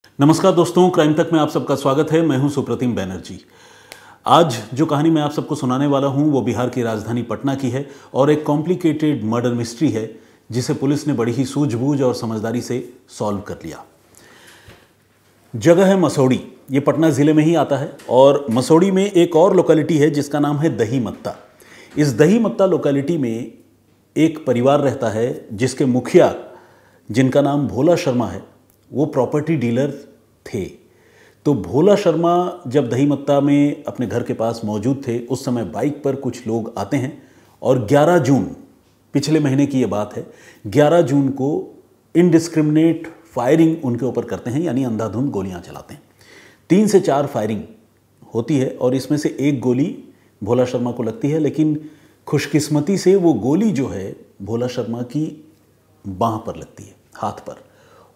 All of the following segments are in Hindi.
नमस्कार दोस्तों, क्राइम तक में आप सबका स्वागत है। मैं हूं सुप्रतिम बैनर्जी। आज जो कहानी मैं आप सबको सुनाने वाला हूं वो बिहार की राजधानी पटना की है और एक कॉम्प्लिकेटेड मर्डर मिस्ट्री है जिसे पुलिस ने बड़ी ही सूझबूझ और समझदारी से सॉल्व कर लिया। जगह है मसौड़ी, ये पटना ज़िले में ही आता है और मसौड़ी में एक और लोकेलिटी है जिसका नाम है दही मत्ता। इस दही मत्ता लोकेलिटी में एक परिवार रहता है जिसके मुखिया, जिनका नाम भोला शर्मा है, वो प्रॉपर्टी डीलर थे। तो भोला शर्मा जब दही मत्ता में अपने घर के पास मौजूद थे उस समय बाइक पर कुछ लोग आते हैं और 11 जून, पिछले महीने की ये बात है, 11 जून को इनडिस्क्रिमिनेट फायरिंग उनके ऊपर करते हैं, यानी अंधाधुंध गोलियां चलाते हैं। 3 से 4 फायरिंग होती है और इसमें से एक गोली भोला शर्मा को लगती है, लेकिन खुशकिस्मती से वो गोली जो है भोला शर्मा की बांह पर लगती है, हाथ पर,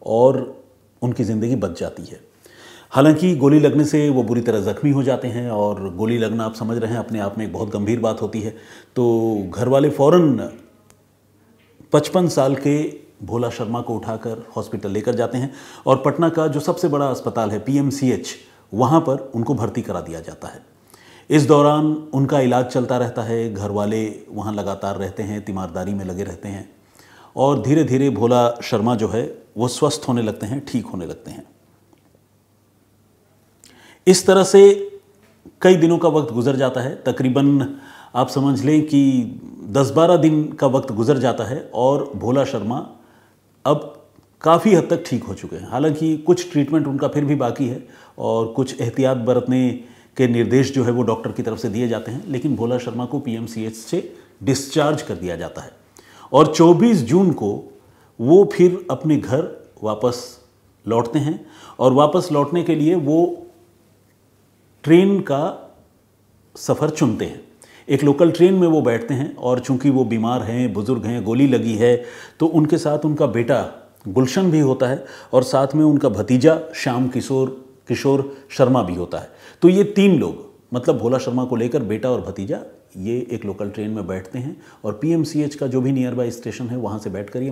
और उनकी ज़िंदगी बच जाती है। हालांकि गोली लगने से वो बुरी तरह ज़ख्मी हो जाते हैं और गोली लगना, आप समझ रहे हैं, अपने आप में एक बहुत गंभीर बात होती है। तो घर वाले फ़ौरन 55 साल के भोला शर्मा को उठाकर हॉस्पिटल लेकर जाते हैं और पटना का जो सबसे बड़ा अस्पताल है PMCH, वहाँ पर उनको भर्ती करा दिया जाता है। इस दौरान उनका इलाज चलता रहता है, घर वाले वहाँ लगातार रहते हैं, तीमारदारी में लगे रहते हैं और धीरे धीरे भोला शर्मा जो है वो स्वस्थ होने लगते हैं, ठीक होने लगते हैं। इस तरह से कई दिनों का वक्त गुजर जाता है, तकरीबन आप समझ लें कि 10-12 दिन का वक्त गुजर जाता है और भोला शर्मा अब काफ़ी हद तक ठीक हो चुके हैं। हालांकि कुछ ट्रीटमेंट उनका फिर भी बाकी है और कुछ एहतियात बरतने के निर्देश जो है वो डॉक्टर की तरफ से दिए जाते हैं, लेकिन भोला शर्मा को PMCH से डिस्चार्ज कर दिया जाता है और 24 जून को वो फिर अपने घर वापस लौटते हैं और वापस लौटने के लिए वो ट्रेन का सफ़र चुनते हैं। एक लोकल ट्रेन में वो बैठते हैं और चूंकि वो बीमार हैं, बुज़ुर्ग हैं, गोली लगी है, तो उनके साथ उनका बेटा गुलशन भी होता है और साथ में उनका भतीजा श्याम किशोर शर्मा भी होता है। तो ये 3 लोग, मतलब भोला शर्मा को लेकर बेटा और भतीजा, ये एक लोकल ट्रेन में बैठते हैं और PMCH का जो भी नियर बाय स्टेशन है वहाँ से बैठकर ये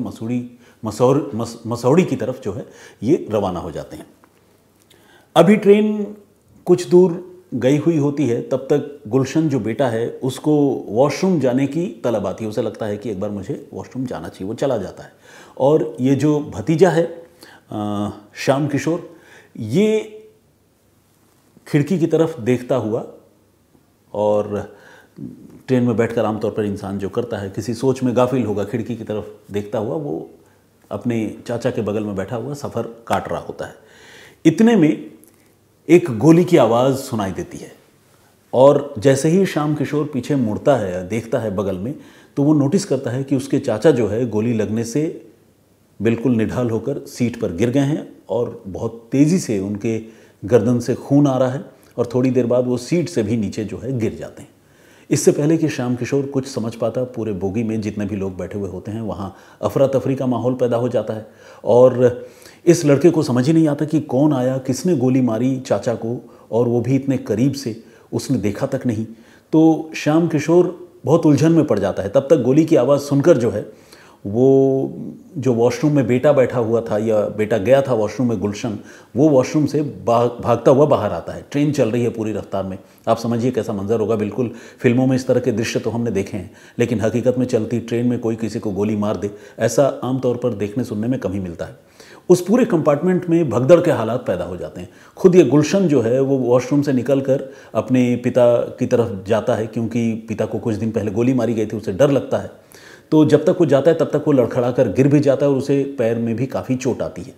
मसौड़ी की तरफ जो है ये रवाना हो जाते हैं। अभी ट्रेन कुछ दूर गई हुई होती है, तब तक गुलशन जो बेटा है उसको वॉशरूम जाने की तलब आती है। उसे लगता है कि एक बार मुझे वॉशरूम जाना चाहिए, वो चला जाता है। और ये जो भतीजा है श्याम किशोर, ये खिड़की की तरफ देखता हुआ, और ट्रेन में बैठकर आमतौर पर इंसान जो करता है, किसी सोच में गाफिल होगा, खिड़की की तरफ देखता हुआ वो अपने चाचा के बगल में बैठा हुआ सफ़र काट रहा होता है। इतने में एक गोली की आवाज़ सुनाई देती है और जैसे ही श्याम किशोर पीछे मुड़ता है, देखता है बगल में, तो वो नोटिस करता है कि उसके चाचा जो है गोली लगने से बिल्कुल निढाल होकर सीट पर गिर गए हैं और बहुत तेज़ी से उनके गर्दन से खून आ रहा है और थोड़ी देर बाद वो सीट से भी नीचे जो है गिर जाते हैं। इससे पहले कि श्याम किशोर कुछ समझ पाता, पूरे बोगी में जितने भी लोग बैठे हुए होते हैं वहाँ अफरा तफरी का माहौल पैदा हो जाता है और इस लड़के को समझ ही नहीं आता कि कौन आया, किसने गोली मारी चाचा को, और वो भी इतने करीब से, उसने देखा तक नहीं। तो श्याम किशोर बहुत उलझन में पड़ जाता है। तब तक गोली की आवाज़ सुनकर जो है वो जो वॉशरूम में बेटा बैठा हुआ था, या बेटा गया था वॉशरूम में, गुलशन, वो वॉशरूम से भागता हुआ बाहर आता है। ट्रेन चल रही है पूरी रफ्तार में। आप समझिए कैसा मंजर होगा। बिल्कुल फिल्मों में इस तरह के दृश्य तो हमने देखे हैं, लेकिन हकीकत में चलती ट्रेन में कोई किसी को गोली मार दे, ऐसा आमतौर पर देखने सुनने में कम ही मिलता है। उस पूरे कंपार्टमेंट में भगदड़ के हालात पैदा हो जाते हैं। खुद ये गुलशन जो है वो वॉशरूम से निकलकर अपने पिता की तरफ जाता है, क्योंकि पिता को कुछ दिन पहले गोली मारी गई थी, उसे डर लगता है। तो जब तक वो जाता है तब तक वो लड़खड़ा कर गिर भी जाता है और उसे पैर में भी काफ़ी चोट आती है।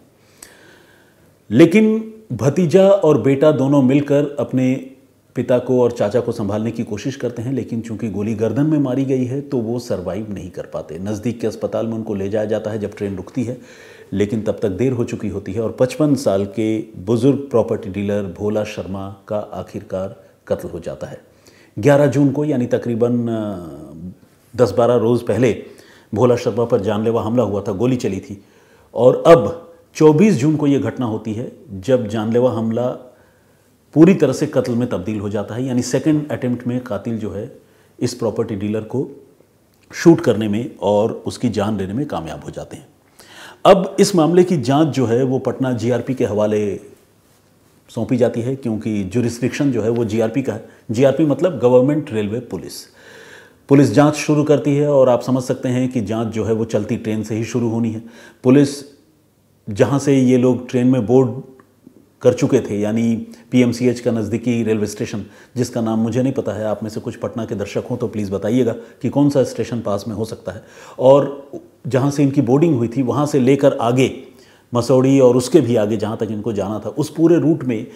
लेकिन भतीजा और बेटा दोनों मिलकर अपने पिता को और चाचा को संभालने की कोशिश करते हैं, लेकिन चूंकि गोली गर्दन में मारी गई है तो वो सरवाइव नहीं कर पाते। नज़दीक के अस्पताल में उनको ले जाया जाता है जब ट्रेन रुकती है, लेकिन तब तक देर हो चुकी होती है और 55 साल के बुजुर्ग प्रॉपर्टी डीलर भोला शर्मा का आखिरकार कत्ल हो जाता है। 11 जून को, यानी तकरीबन 10-12 रोज़ पहले भोला शर्मा पर जानलेवा हमला हुआ था, गोली चली थी, और अब 24 जून को ये घटना होती है जब जानलेवा हमला पूरी तरह से कत्ल में तब्दील हो जाता है। यानी सेकंड अटेम्प्ट में कातिल जो है इस प्रॉपर्टी डीलर को शूट करने में और उसकी जान लेने में कामयाब हो जाते हैं। अब इस मामले की जांच जो है वो पटना जीआरपी के हवाले सौंपी जाती है, क्योंकि जुरिस्डिक्शन जो है वो जीआरपी का है। जीआरपी मतलब गवर्नमेंट रेलवे पुलिस। पुलिस जांच शुरू करती है और आप समझ सकते हैं कि जांच जो है वो चलती ट्रेन से ही शुरू होनी है। पुलिस जहां से ये लोग ट्रेन में बोर्ड कर चुके थे, यानी पीएमसीएच का नज़दीकी रेलवे स्टेशन, जिसका नाम मुझे नहीं पता है, आप में से कुछ पटना के दर्शक हों तो प्लीज़ बताइएगा कि कौन सा स्टेशन पास में हो सकता है। और जहां से इनकी बोर्डिंग हुई थी वहां से लेकर आगे मसौड़ी और उसके भी आगे जहां तक इनको जाना था, उस पूरे रूट में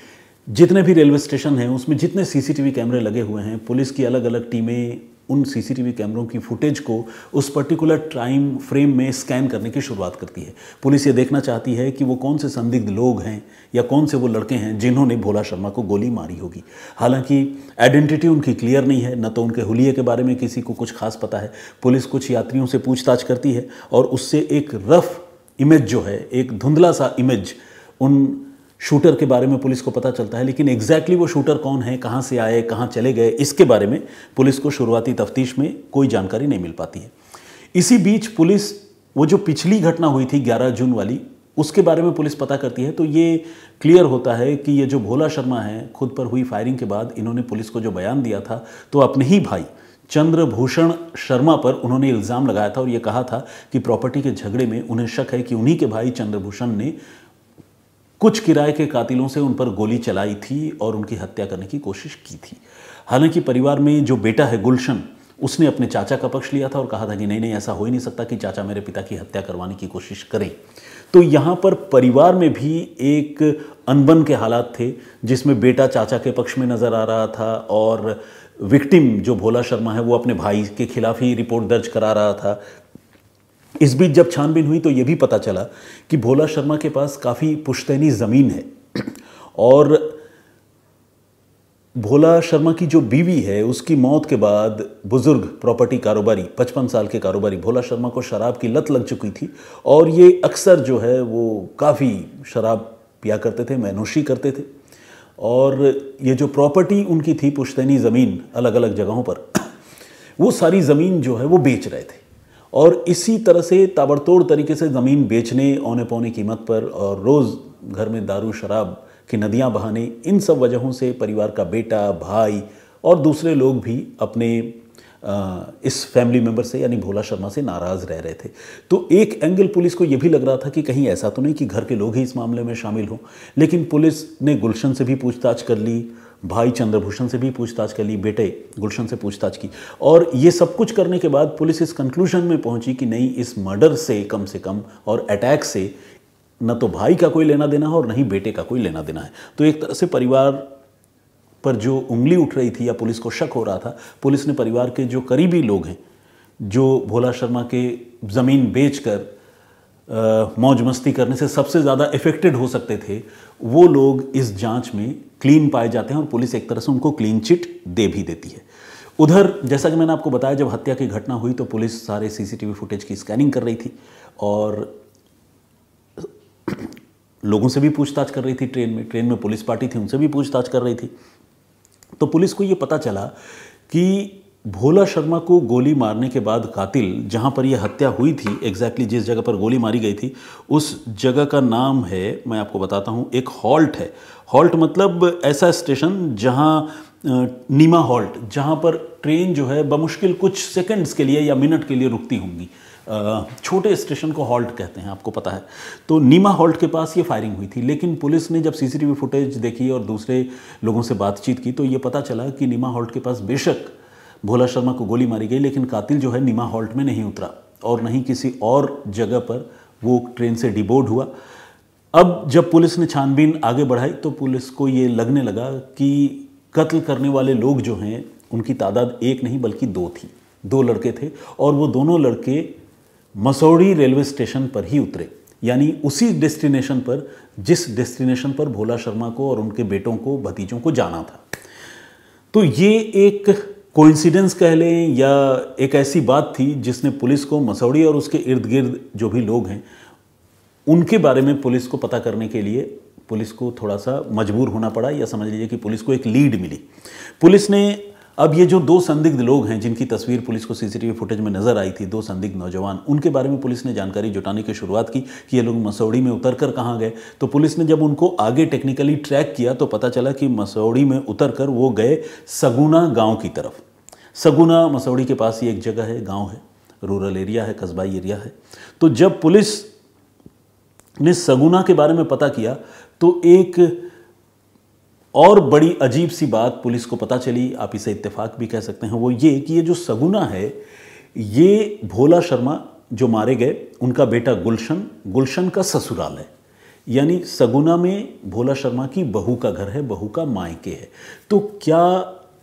जितने भी रेलवे स्टेशन हैं उसमें जितने सीसीटीवी कैमरे लगे हुए हैं, पुलिस की अलग अलग टीमें उन सीसीटीवी कैमरों की फुटेज को उस पर्टिकुलर टाइम फ्रेम में स्कैन करने की शुरुआत करती है। पुलिस ये देखना चाहती है कि वो कौन से संदिग्ध लोग हैं या कौन से वो लड़के हैं जिन्होंने भोला शर्मा को गोली मारी होगी। हालांकि आइडेंटिटी उनकी क्लियर नहीं है, न तो उनके हुलिये के बारे में किसी को कुछ खास पता है। पुलिस कुछ यात्रियों से पूछताछ करती है और उससे एक रफ इमेज जो है, एक धुंधला सा इमेज उन शूटर के बारे में पुलिस को पता चलता है, लेकिन एग्जैक्टली वो शूटर कौन है, कहाँ से आए, कहाँ चले गए, इसके बारे में पुलिस को शुरुआती तफ्तीश में कोई जानकारी नहीं मिल पाती है। इसी बीच पुलिस वो जो पिछली घटना हुई थी 11 जून वाली, उसके बारे में पुलिस पता करती है। तो ये क्लियर होता है कि ये जो भोला शर्मा है, खुद पर हुई फायरिंग के बाद इन्होंने पुलिस को जो बयान दिया था, तो अपने ही भाई चंद्रभूषण शर्मा पर उन्होंने इल्ज़ाम लगाया था और ये कहा था कि प्रॉपर्टी के झगड़े में उन्हें शक है कि उन्हीं के भाई चंद्रभूषण ने कुछ किराए के कातिलों से उन पर गोली चलाई थी और उनकी हत्या करने की कोशिश की थी। हालांकि परिवार में जो बेटा है गुलशन, उसने अपने चाचा का पक्ष लिया था और कहा था कि नहीं नहीं, ऐसा हो ही नहीं सकता कि चाचा मेरे पिता की हत्या करवाने की कोशिश करें। तो यहाँ पर परिवार में भी एक अनबन के हालात थे, जिसमें बेटा चाचा के पक्ष में नज़र आ रहा था और विक्टिम जो भोला शर्मा है वो अपने भाई के खिलाफ ही रिपोर्ट दर्ज करा रहा था। इस बीच जब छानबीन हुई तो ये भी पता चला कि भोला शर्मा के पास काफ़ी पुश्तैनी ज़मीन है और भोला शर्मा की जो बीवी है उसकी मौत के बाद बुजुर्ग प्रॉपर्टी कारोबारी 55 साल के कारोबारी भोला शर्मा को शराब की लत लग चुकी थी और ये अक्सर जो है वो काफ़ी शराब पिया करते थे, मैनोशी करते थे। और ये जो प्रॉपर्टी उनकी थी, पुश्तैनी ज़मीन अलग अलग जगहों पर, वो सारी ज़मीन जो है वो बेच रहे थे और इसी तरह से ताबड़तोड़ तरीके से ज़मीन बेचने औने पौने कीमत पर और रोज़ घर में दारू शराब की नदियां बहाने, इन सब वजहों से परिवार का बेटा, भाई और दूसरे लोग भी अपने इस फैमिली मेंबर से यानी भोला शर्मा से नाराज़ रह रहे थे। तो एक एंगल पुलिस को यह भी लग रहा था कि कहीं ऐसा तो नहीं कि घर के लोग ही इस मामले में शामिल हों, लेकिन पुलिस ने गुलशन से भी पूछताछ कर ली, भाई चंद्रभूषण से भी पूछताछ कर ली, बेटे गुलशन से पूछताछ की और ये सब कुछ करने के बाद पुलिस इस कंक्लूजन में पहुंची कि नहीं, इस मर्डर से कम और अटैक से न तो भाई का कोई लेना देना है और न ही बेटे का कोई लेना देना है। तो एक तरह से परिवार पर जो उंगली उठ रही थी या पुलिस को शक हो रहा था, पुलिस ने परिवार के जो करीबी लोग हैं जो भोला शर्मा के ज़मीन बेचकर मौज मस्ती करने से सबसे ज़्यादा इफेक्टेड हो सकते थे, वो लोग इस जांच में क्लीन पाए जाते हैं और पुलिस एक तरह से उनको क्लीन चिट दे भी देती है। उधर जैसा कि मैंने आपको बताया, जब हत्या की घटना हुई तो पुलिस सारे सीसीटीवी फुटेज की स्कैनिंग कर रही थी और लोगों से भी पूछताछ कर रही थी। ट्रेन में पुलिस पार्टी थी, उनसे भी पूछताछ कर रही थी। तो पुलिस को ये पता चला कि भोला शर्मा को गोली मारने के बाद कातिल, जहाँ पर यह हत्या हुई थी, एग्जैक्टली जिस जगह पर गोली मारी गई थी, उस जगह का नाम है, मैं आपको बताता हूँ, एक हॉल्ट है। हॉल्ट मतलब ऐसा स्टेशन जहाँ नीमा हॉल्ट, जहाँ पर ट्रेन जो है बमुश्किल कुछ सेकंड्स के लिए या मिनट के लिए रुकती होंगी। छोटे स्टेशन को हॉल्ट कहते हैं, आपको पता है। तो नीमा हॉल्ट के पास ये फायरिंग हुई थी, लेकिन पुलिस ने जब सीसीटीवी फुटेज देखी और दूसरे लोगों से बातचीत की तो ये पता चला कि नीमा हॉल्ट के पास बेशक भोला शर्मा को गोली मारी गई, लेकिन कातिल जो है नीमा हॉल्ट में नहीं उतरा और नहीं किसी और जगह पर वो ट्रेन से डिबोर्ड हुआ। अब जब पुलिस ने छानबीन आगे बढ़ाई तो पुलिस को ये लगने लगा कि कत्ल करने वाले लोग जो हैं उनकी तादाद एक नहीं बल्कि दो थी। 2 लड़के थे और वो दोनों लड़के मसौड़ी रेलवे स्टेशन पर ही उतरे, यानी उसी डेस्टिनेशन पर जिस डेस्टिनेशन पर भोला शर्मा को और उनके बेटों को, भतीजों को जाना था। तो ये एक कोइंसिडेंस कह लें या एक ऐसी बात थी जिसने पुलिस को मसौड़ी और उसके इर्द गिर्द जो भी लोग हैं उनके बारे में पुलिस को पता करने के लिए पुलिस को थोड़ा सा मजबूर होना पड़ा, या समझ लीजिए कि पुलिस को एक लीड मिली। पुलिस ने अब ये जो दो संदिग्ध लोग हैं जिनकी तस्वीर पुलिस को सीसीटीवी फुटेज में नजर आई थी, दो संदिग्ध नौजवान, उनके बारे में पुलिस ने जानकारी जुटाने की शुरुआत की कि ये लोग मसौड़ी में उतरकर कहाँ गए। तो पुलिस ने जब उनको आगे टेक्निकली ट्रैक किया तो पता चला कि मसौड़ी में उतरकर वो गए सगुना गांव की तरफ। सगुना मसौड़ी के पास ही एक जगह है, गांव है, रूरल एरिया है, कस्बाई एरिया है। तो जब पुलिस ने सगुना के बारे में पता किया तो एक और बड़ी अजीब सी बात पुलिस को पता चली, आप इसे इत्तेफाक भी कह सकते हैं। वो ये कि ये जो सगुना है, ये भोला शर्मा जो मारे गए, उनका बेटा गुलशन का ससुराल है। यानी सगुना में भोला शर्मा की बहू का घर है, बहू का मायके है। तो क्या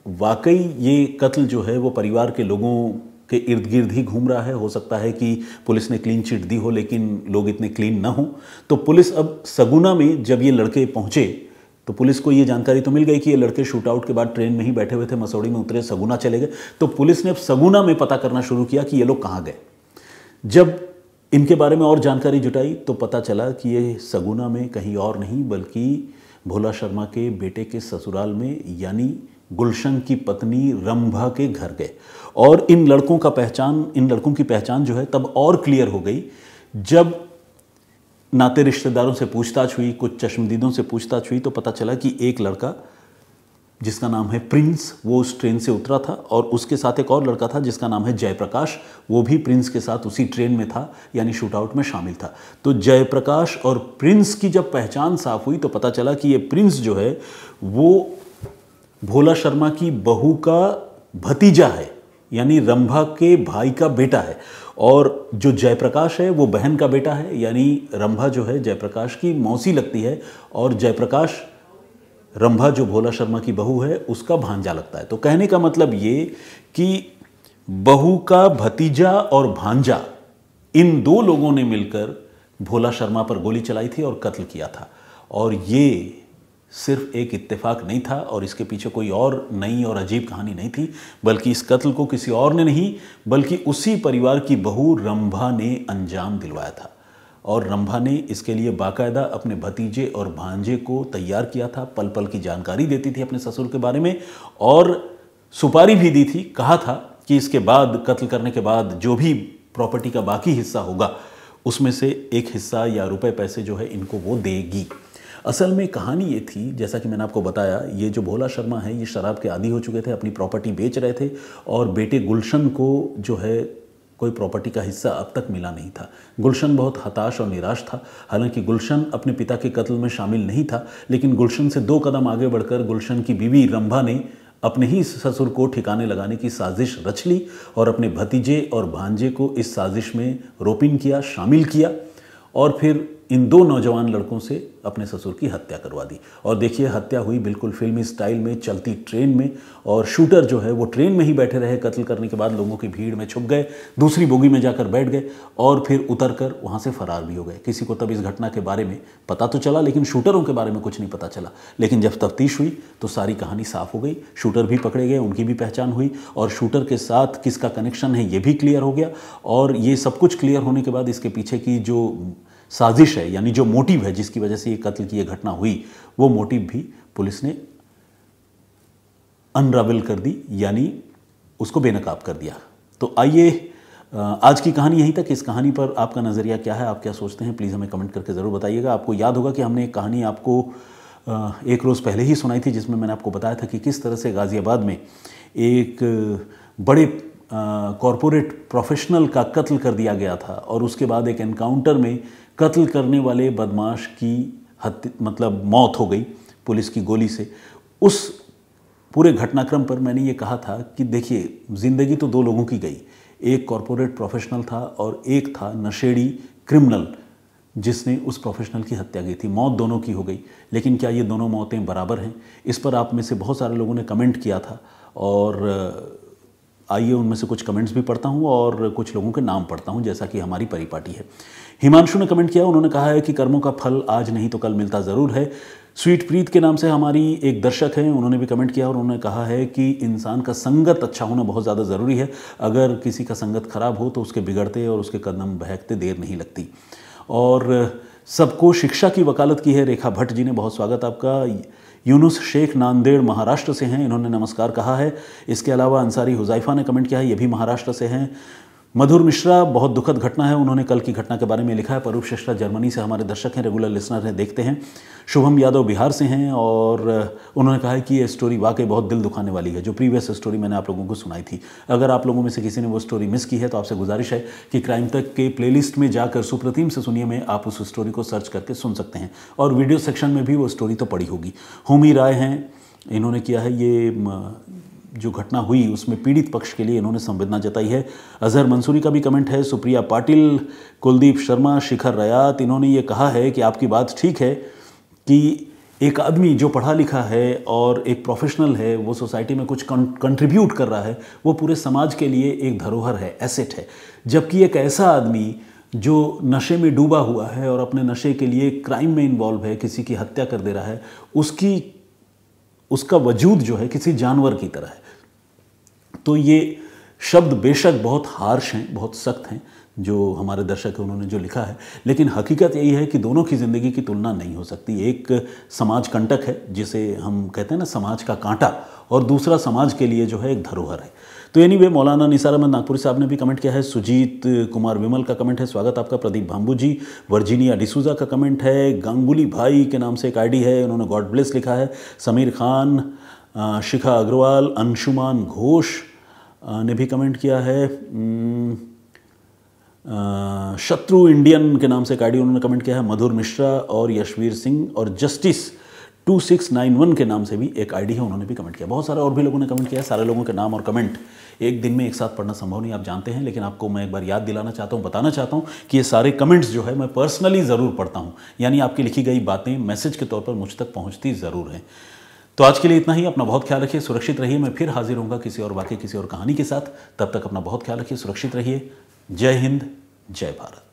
वाकई ये कत्ल जो है वो परिवार के लोगों के इर्द गिर्द ही घूम रहा है? हो सकता है कि पुलिस ने क्लीन चिट दी हो लेकिन लोग इतने क्लीन ना हो। तो पुलिस अब सगुना में जब ये लड़के पहुंचे तो पुलिस को ये जानकारी तो मिल गई कि ये लड़के शूट आउट के बाद ट्रेन में ही बैठे हुए थे, मसौड़ी में उतरे, सगुना चले गए। तो पुलिस ने अब सगुना में पता करना शुरू किया कि ये लोग कहाँ गए। जब इनके बारे में और जानकारी जुटाई तो पता चला कि ये सगुना में कहीं और नहीं बल्कि भोला शर्मा के बेटे के ससुराल में, यानी गुलशन की पत्नी रंभा के घर गए। और इन लड़कों की पहचान जो है तब और क्लियर हो गई जब नाते रिश्तेदारों से पूछताछ हुई, कुछ चश्मदीदों से पूछताछ हुई तो पता चला कि एक लड़का जिसका नाम है प्रिंस, वो उस ट्रेन से उतरा था और उसके साथ एक और लड़का था जिसका नाम है जयप्रकाश, वो भी प्रिंस के साथ उसी ट्रेन में था, यानी शूटआउट में शामिल था। तो जयप्रकाश और प्रिंस की जब पहचान साफ हुई तो पता चला कि ये प्रिंस जो है वो भोला शर्मा की बहू का भतीजा है, यानी रंभा के भाई का बेटा है। और जो जयप्रकाश है वो बहन का बेटा है, यानी रंभा जो है जयप्रकाश की मौसी लगती है और जयप्रकाश रंभा जो भोला शर्मा की बहू है उसका भांजा लगता है। तो कहने का मतलब ये कि बहू का भतीजा और भांजा, इन दो लोगों ने मिलकर भोला शर्मा पर गोली चलाई थी और कत्ल किया था। और ये सिर्फ एक इत्तेफाक नहीं था और इसके पीछे कोई और नई और अजीब कहानी नहीं थी, बल्कि इस कत्ल को किसी और ने नहीं बल्कि उसी परिवार की बहू रंभा ने अंजाम दिलवाया था। और रंभा ने इसके लिए बाकायदा अपने भतीजे और भांजे को तैयार किया था, पल पल की जानकारी देती थी अपने ससुर के बारे में और सुपारी भी दी थी। कहा था कि इसके बाद, कत्ल करने के बाद जो भी प्रॉपर्टी का बाकी हिस्सा होगा उसमें से एक हिस्सा या रुपए पैसे जो है इनको वो देगी। असल में कहानी ये थी, जैसा कि मैंने आपको बताया, ये जो भोला शर्मा है ये शराब के आदी हो चुके थे, अपनी प्रॉपर्टी बेच रहे थे और बेटे गुलशन को जो है कोई प्रॉपर्टी का हिस्सा अब तक मिला नहीं था। गुलशन बहुत हताश और निराश था। हालांकि गुलशन अपने पिता के कत्ल में शामिल नहीं था, लेकिन गुलशन से 2 कदम आगे बढ़कर गुलशन की बीवी रंभा ने अपने ही ससुर को ठिकाने लगाने की साजिश रच ली और अपने भतीजे और भांजे को इस साजिश में रोपिन किया, शामिल किया और फिर इन 2 नौजवान लड़कों से अपने ससुर की हत्या करवा दी। और देखिए हत्या हुई बिल्कुल फिल्मी स्टाइल में, चलती ट्रेन में, और शूटर जो है वो ट्रेन में ही बैठे रहे। कत्ल करने के बाद लोगों की भीड़ में छुप गए, दूसरी बोगी में जाकर बैठ गए और फिर उतरकर वहाँ से फरार भी हो गए। किसी को तब इस घटना के बारे में पता तो चला लेकिन शूटरों के बारे में कुछ नहीं पता चला। लेकिन जब तफ्तीश हुई तो सारी कहानी साफ हो गई, शूटर भी पकड़े गए, उनकी भी पहचान हुई और शूटर के साथ किसका कनेक्शन है ये भी क्लियर हो गया। और ये सब कुछ क्लियर होने के बाद इसके पीछे की जो साजिश है, यानी जो मोटिव है जिसकी वजह से ये कत्ल की ये घटना हुई, वो मोटिव भी पुलिस ने अनरावल कर दी, यानी उसको बेनकाब कर दिया। तो आइए आज की कहानी यहीं तक। इस कहानी पर आपका नज़रिया क्या है, आप क्या सोचते हैं, प्लीज़ हमें कमेंट करके ज़रूर बताइएगा। आपको याद होगा कि हमने एक कहानी आपको एक रोज़ पहले ही सुनाई थी जिसमें मैंने आपको बताया था कि किस तरह से गाज़ियाबाद में एक बड़े कॉरपोरेट प्रोफेशनल का कत्ल कर दिया गया था और उसके बाद एक एनकाउंटर में कत्ल करने वाले बदमाश की मौत हो गई पुलिस की गोली से। उस पूरे घटनाक्रम पर मैंने ये कहा था कि देखिए ज़िंदगी तो 2 लोगों की गई, एक कॉरपोरेट प्रोफेशनल था और एक था नशेड़ी क्रिमिनल जिसने उस प्रोफेशनल की हत्या की थी। मौत दोनों की हो गई, लेकिन क्या ये दोनों मौतें बराबर हैं? इस पर आप में से बहुत सारे लोगों ने कमेंट किया था और आइए उनमें से कुछ कमेंट्स भी पढ़ता हूं और कुछ लोगों के नाम पढ़ता हूं, जैसा कि हमारी परिपाटी है। हिमांशु ने कमेंट किया, उन्होंने कहा है कि कर्मों का फल आज नहीं तो कल मिलता ज़रूर है। स्वीट प्रीत के नाम से हमारी एक दर्शक हैं, उन्होंने भी कमेंट किया और उन्होंने कहा है कि इंसान का संगत अच्छा होना बहुत ज़्यादा ज़रूरी है। अगर किसी का संगत खराब हो तो उसके बिगड़ते और उसके कदम बहकते देर नहीं लगती। और सबको शिक्षा की वकालत की है रेखा भट्ट जी ने, बहुत स्वागत आपका। यूनुस शेख नांदेड़ महाराष्ट्र से हैं, इन्होंने नमस्कार कहा है। इसके अलावा अंसारी हुज़ैफा ने कमेंट किया है, ये भी महाराष्ट्र से हैं। मधुर मिश्रा, बहुत दुखद घटना है, उन्होंने कल की घटना के बारे में लिखा है। परूप शिष्टा जर्मनी से हमारे दर्शक हैं, रेगुलर लिसनर हैं, देखते हैं। शुभम यादव बिहार से हैं और उन्होंने कहा है कि ये स्टोरी वाकई बहुत दिल दुखाने वाली है, जो प्रीवियस स्टोरी मैंने आप लोगों को सुनाई थी। अगर आप लोगों में से किसी ने वो स्टोरी मिस की है तो आपसे गुजारिश है कि क्राइम तक के प्लेलिस्ट में जाकर सुप्रतिम से सुनिए में आप उस स्टोरी को सर्च करके सुन सकते हैं, और वीडियो सेक्शन में भी वो स्टोरी तो पड़ी होगी। होमी राय हैं, इन्होंने किया है ये जो घटना हुई उसमें पीड़ित पक्ष के लिए इन्होंने संवेदना जताई है। अजहर मंसूरी का भी कमेंट है। सुप्रिया पाटिल, कुलदीप शर्मा, शिखर रयात, इन्होंने ये कहा है कि आपकी बात ठीक है कि एक आदमी जो पढ़ा लिखा है और एक प्रोफेशनल है, वो सोसाइटी में कुछ कंट्रीब्यूट कर रहा है, वो पूरे समाज के लिए एक धरोहर है, एसेट है। जबकि एक ऐसा आदमी जो नशे में डूबा हुआ है और अपने नशे के लिए क्राइम में इन्वॉल्व है, किसी की हत्या कर दे रहा है, उसका वजूद जो है किसी जानवर की तरह है। तो ये शब्द बेशक बहुत हार्श हैं, बहुत सख्त हैं, जो हमारे दर्शक हैं उन्होंने जो लिखा है, लेकिन हकीकत यही है कि दोनों की ज़िंदगी की तुलना नहीं हो सकती। एक समाज कंटक है, जिसे हम कहते हैं ना समाज का कांटा, और दूसरा समाज के लिए जो है एक धरोहर है। तो एनीवे, मौलाना निसार अहमद नागपुरी साहब ने भी कमेंट किया है। सुजीत कुमार विमल का कमेंट है, स्वागत आपका। प्रदीप भाम्बू जी, वर्जीनिया डिसूजा का कमेंट है। गांगुली भाई के नाम से एक आईडी है, उन्होंने गॉड ब्लेस लिखा है। समीर खान, शिखा अग्रवाल, अंशुमान घोष ने भी कमेंट किया है। शत्रु इंडियन के नाम से एक आईडी उन्होंने कमेंट किया है। मधुर मिश्रा और यशवीर सिंह और जस्टिस 2691 के नाम से भी एक आईडी है, उन्होंने भी कमेंट किया। बहुत सारे और भी लोगों ने कमेंट किया है। सारे लोगों के नाम और कमेंट एक दिन में एक साथ पढ़ना संभव नहीं, आप जानते हैं, लेकिन आपको मैं एक बार याद दिलाना चाहता हूँ, बताना चाहता हूँ कि ये सारे कमेंट्स जो है मैं पर्सनली ज़रूर पढ़ता हूँ, यानी आपकी लिखी गई बातें मैसेज के तौर पर मुझ तक पहुँचती ज़रूर हैं। तो आज के लिए इतना ही। अपना बहुत ख्याल रखिए, सुरक्षित रहिए। मैं फिर हाजिर होऊंगा किसी और वाकई, किसी और कहानी के साथ। तब तक अपना बहुत ख्याल रखिए, सुरक्षित रहिए। जय हिंद, जय भारत।